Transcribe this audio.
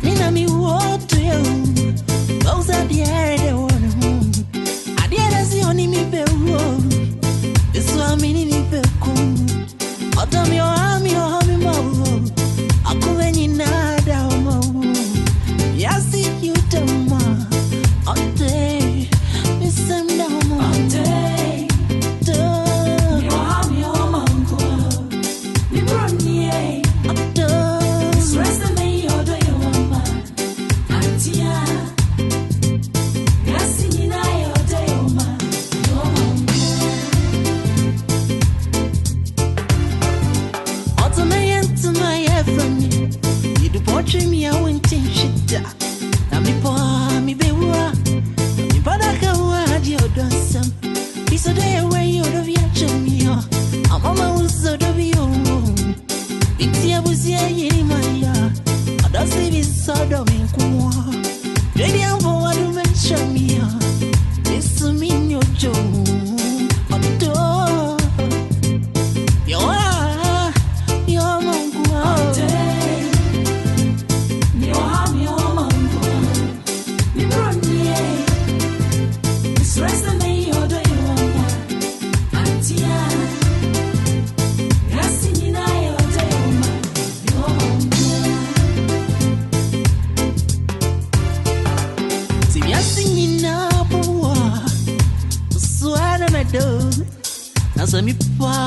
Nina mi woto yo. Bauza diere wono. Adiere si oni mi pe wo. Iswa mini mi pe kum. Otom yo ami mo. Akuvenyi nada mo. Yasi you tama. Ate. Misem da mo. Ate. Yo ami mango. Mi broni. Ate. Stress me yo do yo mama. Atia. Yasi ni na yo do yo ma. Yo mango. Automate my friend. You do portray me I went in shit. Na mi po mi bewa. Mi padaka wa di odonsam. Piso de way you do via chemia. Amama uzo do bio. Bitia buzia yini maya. Adasi bi sodo mi kwa. Ready ambo wa do mention me. Bisu mi nyojo. Odo. Yo mangu. Nasa mi pa